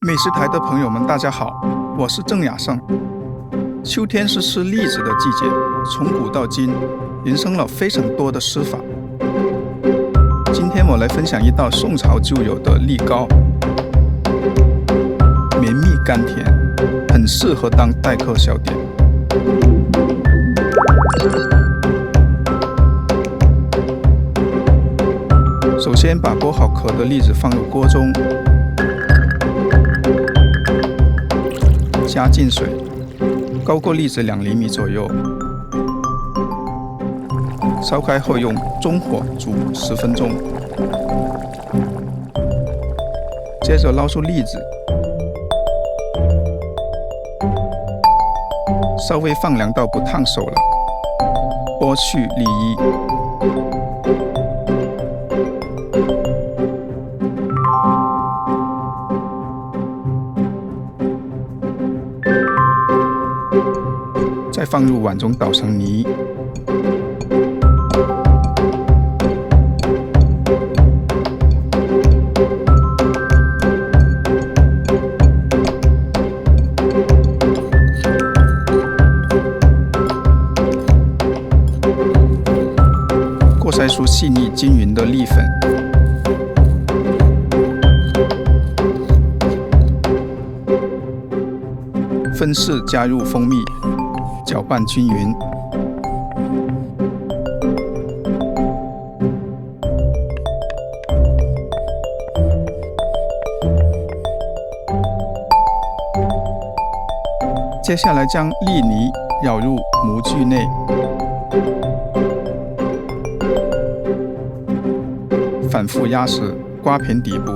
美食台的朋友们，大家好，我是郑雅盛。秋天是吃栗子的季节，从古到今，衍生了非常多的吃法。今天我来分享一道宋朝就有的栗糕，绵密甘甜，很适合当待客小点。首先把剥好壳的栗子放入锅中，加进水，高过栗子2厘米左右，烧开后用中火煮10分钟，接着捞出栗子，稍微放凉到不烫手了，剥去栗衣。再放入碗中捣成泥，过筛出细腻均匀的栗粉，分次加入蜂蜜，搅拌均匀。接下来将栗泥舀入模具内，反复压实，刮平底部。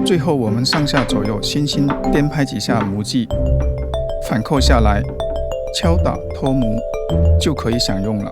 最后我们上下左右轻轻颠拍几下模具，反扣下来，敲打脱模，就可以享用了。